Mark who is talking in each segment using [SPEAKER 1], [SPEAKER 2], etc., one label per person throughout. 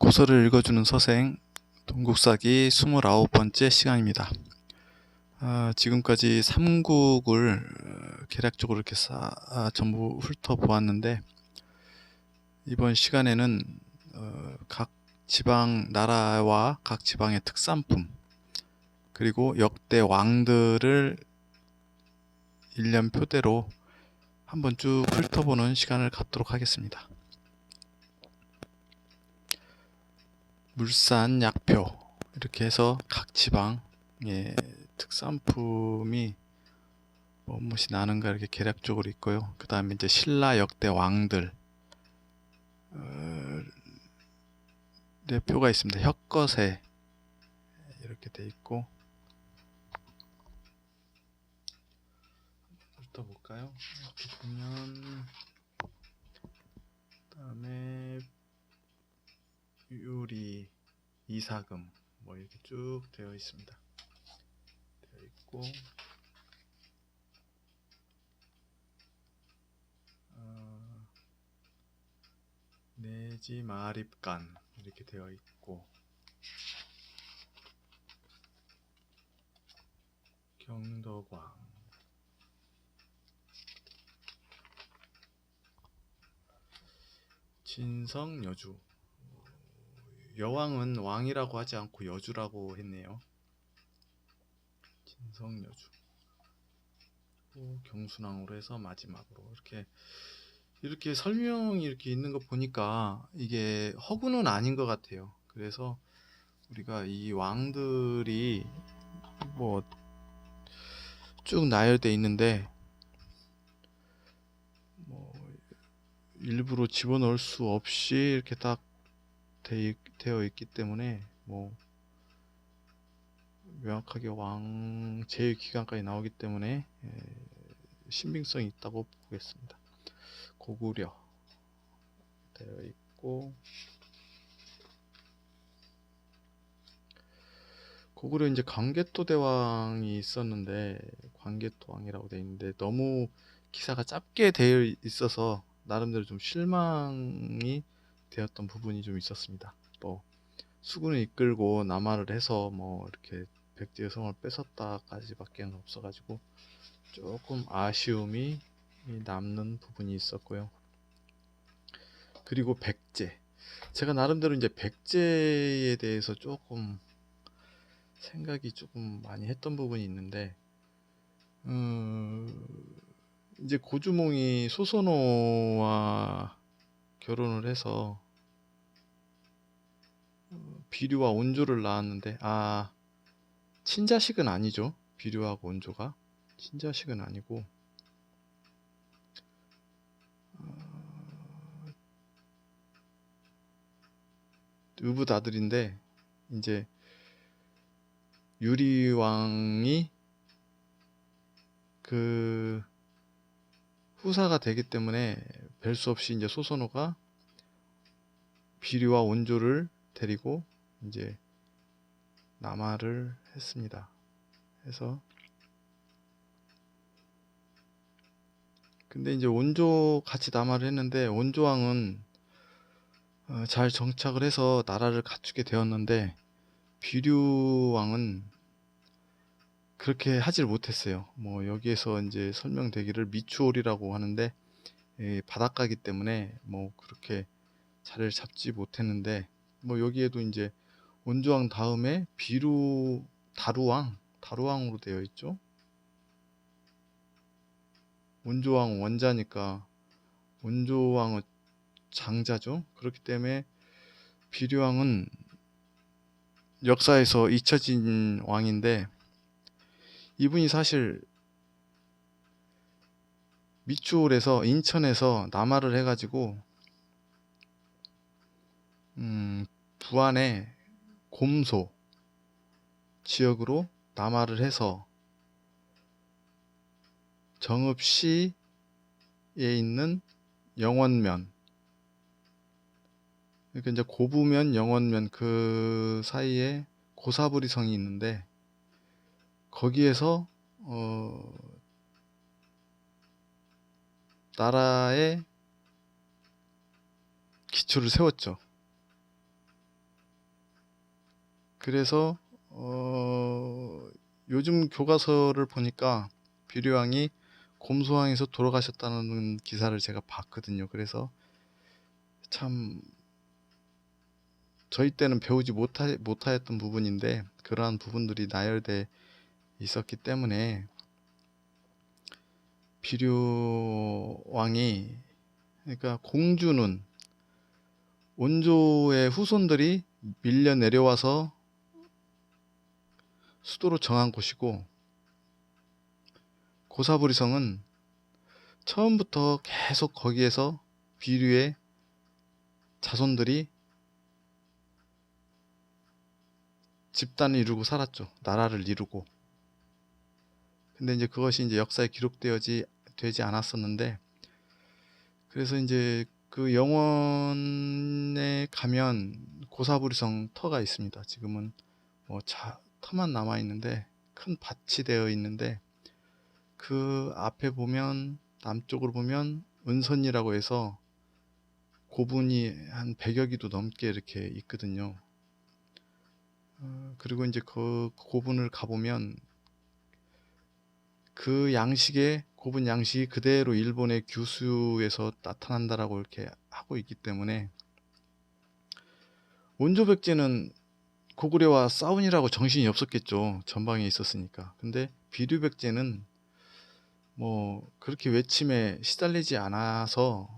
[SPEAKER 1] 도서를 읽어주는 서생 동국사기 29번째 시간입니다. 지금까지 삼국을 개략적으로 이렇게 전부 훑어보았는데, 이번 시간에는 각 지방 나라와 각 지방의 특산품, 그리고 역대 왕들을 일련표대로 한번 쭉 훑어보는 시간을 갖도록 하겠습니다. 물산, 약표 이렇게 해서 각 지방의 특산품이 무엇이 나는가 이렇게 개략적으로 있고요. 그 다음에 이제 신라 역대 왕들 의 표가 있습니다. 혁거세 이렇게 돼 있고, 훑어볼까요? 이렇게 보면 그 다음에 유리, 이사금 뭐 이렇게 쭉 되어 있습니다. 되어 있고, 내지 마립간 이렇게 되어 있고, 경덕왕, 진성 여주. 여왕은 왕이라고 하지 않고 여주라고 했네요. 진성 여주. 경순왕으로 해서 마지막으로 이렇게 설명이 이렇게 있는 거 보니까 이게 허구는 아닌 것 같아요. 그래서 우리가 이 왕들이 뭐 쭉 나열돼 있는데 뭐 일부러 집어넣을 수 없이 이렇게 딱 되어 있기 때문에 뭐 명확하게 왕 제위 기간까지 나오기 때문에 신빙성이 있다고 보겠습니다. 고구려 되어 있고, 고구려 이제 광개토 대왕이 있었는데, 광개토 왕이라고 되어 있는데 너무 기사가 짧게 되어 있어서 나름대로 좀 실망이 되었던 부분이 좀 있었습니다. 또 수군을 이끌고 남하를 해서 뭐 이렇게 백제의 성을 뺏었다까지밖에 없어가지고 조금 아쉬움이 남는 부분이 있었고요. 그리고 백제, 제가 나름대로 이제 백제에 대해서 조금 생각이 조금 많이 했던 부분이 있는데, 이제 고주몽이 소선호와 결혼을 해서 비류와 온조를 낳았는데, 친자식은 아니죠. 비류하고 온조가 친자식은 아니고 의붓아들인데, 이제 유리왕이 그 후사가 되기 때문에 별 수 없이 이제 소선호가 비류와 온조를 데리고 이제 남하를 했습니다. 해서 근데 이제 온조 같이 남하를 했는데, 온조왕은 잘 정착을 해서 나라를 갖추게 되었는데, 비류왕은 그렇게 하질 못했어요. 뭐 여기에서 이제 설명되기를 미추홀이라고 하는데, 바닷가기 때문에 뭐 그렇게 자리를 잡지 못했는데, 뭐 여기에도 이제 온조왕 다음에 다루왕으로 되어 있죠. 온조왕 원자니까 온조왕은 장자죠. 그렇기 때문에 비류왕은 역사에서 잊혀진 왕인데, 이분이 사실 미추홀에서 인천에서 남하를 해가지고 부안의 곰소 지역으로 남하를 해서 정읍시에 있는 영원면, 그러니까 이제 고부면 영원면 그 사이에 고사부리 성이 있는데, 거기에서 나라의 기초를 세웠죠. 그래서 요즘 교과서를 보니까 비류왕이 곰소항에서 돌아가셨다는 기사를 제가 봤거든요. 그래서 참 저희 때는 배우지 못하였던 부분인데 그러한 부분들이 나열돼 있었기 때문에 비류왕이, 그러니까 공주는 원조의 후손들이 밀려 내려와서 수도로 정한 곳이고, 고사부리성은 처음부터 계속 거기에서 비류의 자손들이 집단을 이루고 살았죠. 나라를 이루고. 근데 이제 그것이 이제 역사에 되지 않았었는데, 그래서 이제 그 영원에 가면 고사부리성 터가 있습니다. 지금은 뭐 터만 남아 있는데, 큰 밭이 되어 있는데, 그 앞에 보면, 남쪽으로 보면 은선이라고 해서 고분이 한 100여 기도 넘게 이렇게 있거든요. 그리고 이제 그 고분을 가보면 그 고분 양식이 그대로 일본의 규슈에서 나타난다라고 이렇게 하고 있기 때문에, 원조백제는 고구려와 싸우니라고 정신이 없었겠죠. 전방에 있었으니까. 근데 비류백제는 뭐 그렇게 외침에 시달리지 않아서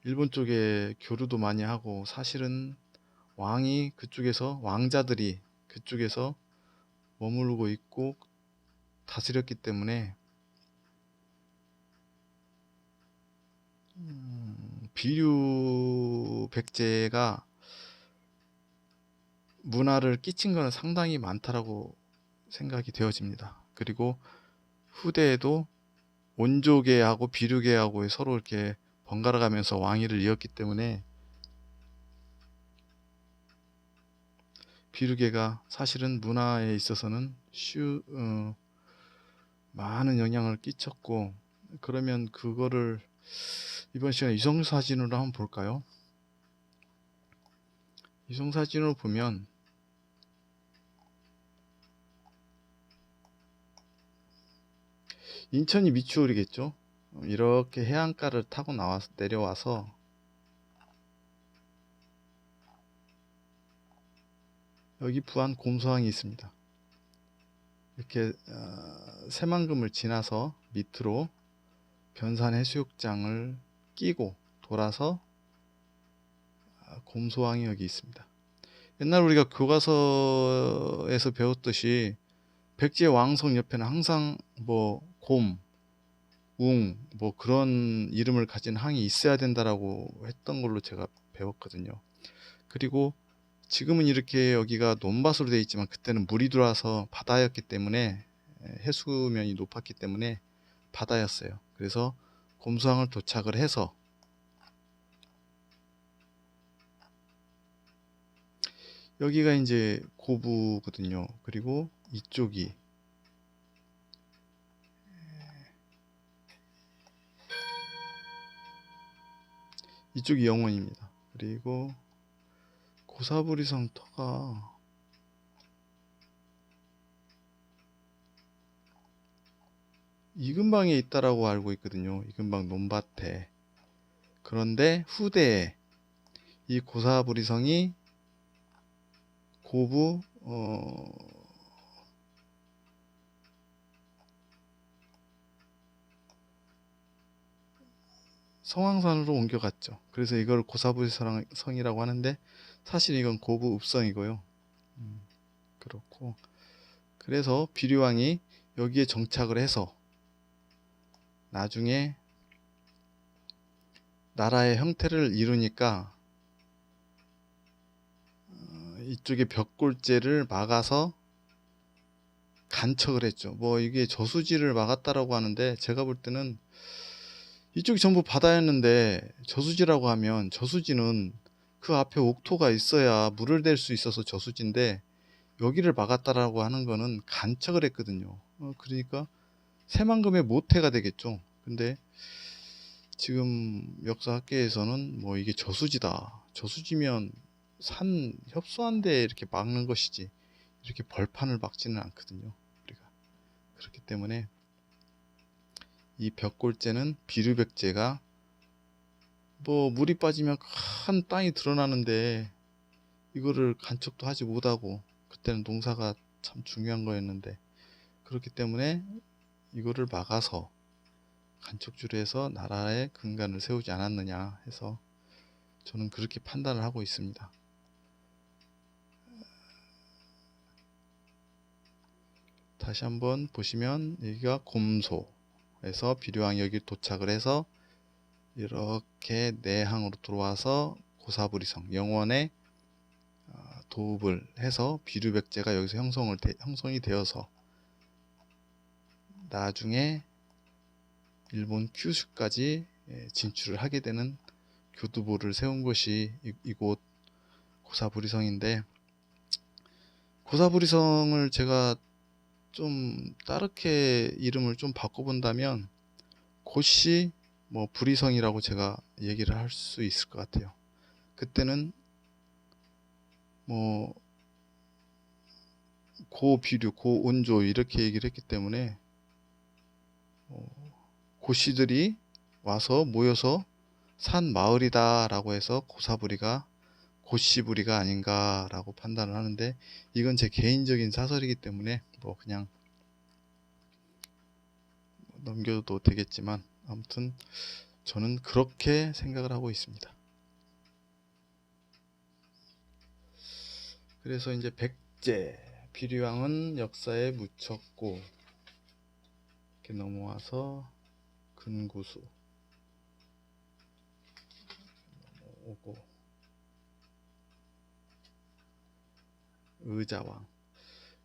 [SPEAKER 1] 일본 쪽에 교류도 많이 하고, 사실은 왕자들이 그쪽에서 머무르고 있고 다스렸기 때문에 비류 백제가 문화를 끼친 것은 상당히 많다라고 생각이 되어집니다. 그리고 후대에도 원조계하고 비류계하고 서로 이렇게 번갈아 가면서 왕위를 이었기 때문에 비류계가 사실은 문화에 있어서는 많은 영향을 끼쳤고, 그러면 그거를 이번 시간에 위성사진으로 한번 볼까요? 위성사진으로 보면 인천이 미추홀이겠죠. 이렇게 해안가를 타고 내려와서 여기 부안 곰소항이 있습니다. 이렇게 새만금을 지나서 밑으로 변산 해수욕장을 끼고 돌아서 곰소항이 여기 있습니다. 옛날 우리가 교과서에서 배웠듯이 백제 왕성 옆에는 항상 뭐 곰, 뭐 그런 이름을 가진 항이 있어야 된다라고 했던 걸로 제가 배웠거든요. 그리고 지금은 이렇게 여기가 논밭으로 되어 있지만 그때는 물이 들어와서 바다였기 때문에, 해수면이 높았기 때문에 바다였어요. 그래서 곰소항을 도착을 해서 여기가 이제 고부거든요. 그리고 이쪽이 영원입니다. 그리고 고사부리성 터가 이근방에 있다라고 알고 있거든요. 이근방 논밭에. 그런데 후대에 이 고사부리성이 고부 성황산으로 옮겨갔죠. 그래서 이걸 고사부리성이라고 하는데 사실 이건 고부 읍성이고요. 그렇고, 그래서 비류왕이 여기에 정착을 해서 나중에 나라의 형태를 이루니까 이쪽에 벽골재를 막아서 간척을 했죠. 뭐 이게 저수지를 막았다라고 하는데, 제가 볼 때는 이쪽이 전부 바다였는데 저수지라고 하면, 저수지는 그 앞에 옥토가 있어야 물을 댈 수 있어서 저수지인데 여기를 막았다라고 하는 거는 간척을 했거든요. 그러니까 새만금의 모태가 되겠죠. 근데 지금 역사학계에서는 뭐 이게 저수지다, 저수지면 산 협소한 데 이렇게 막는 것이지 이렇게 벌판을 막지는 않거든요. 우리가 그렇기 때문에 이 벽골재는 비료백제가 뭐 물이 빠지면 큰 땅이 드러나는데 이거를 간척도 하지 못하고, 그때는 농사가 참 중요한 거였는데, 그렇기 때문에 이거를 막아서 간척주로 해서 나라의 근간을 세우지 않았느냐 해서 저는 그렇게 판단을 하고 있습니다. 다시 한번 보시면 여기가 곰소에서 비료왕이 여기 도착을 해서 이렇게 내항으로 들어와서 고사부리성 영원의 도읍을 해서 비류백제가 여기서 형성이 되어서 나중에 일본 큐슈까지 진출을 하게 되는 교두보를 세운 것이 이곳 고사부리성인데, 고사부리성을 제가 좀 다르게 이름을 좀 바꿔본다면 고시 뭐 부리성이라고 제가 얘기를 할 수 있을 것 같아요. 그때는 뭐 고비류, 고온조 이렇게 얘기를 했기 때문에 고씨들이 와서 모여서 산 마을이다 라고 해서 고사부리가 고씨부리가 아닌가 라고 판단을 하는데, 이건 제 개인적인 사설이기 때문에 뭐 그냥 넘겨도 되겠지만 아무튼 저는 그렇게 생각을 하고 있습니다. 그래서 이제 백제 비류왕은 역사에 묻혔고, 이렇게 넘어와서 근구수 오고,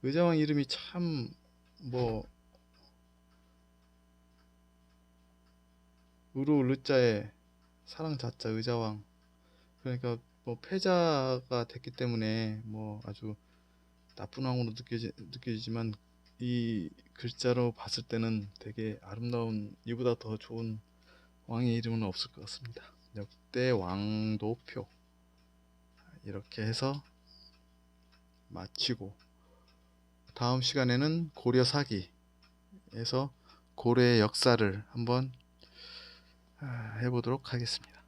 [SPEAKER 1] 의자왕 이름이 참 뭐 의로 르자에 사랑 자자 의자왕, 그러니까 뭐 패자가 됐기 때문에 뭐 아주 나쁜 왕으로 느껴지지만 이 글자로 봤을 때는 되게 아름다운, 이보다 더 좋은 왕의 이름은 없을 것 같습니다. 역대 왕도표 이렇게 해서 마치고, 다음 시간에는 고려 사기에서 고려의 역사를 한번 해보도록 하겠습니다.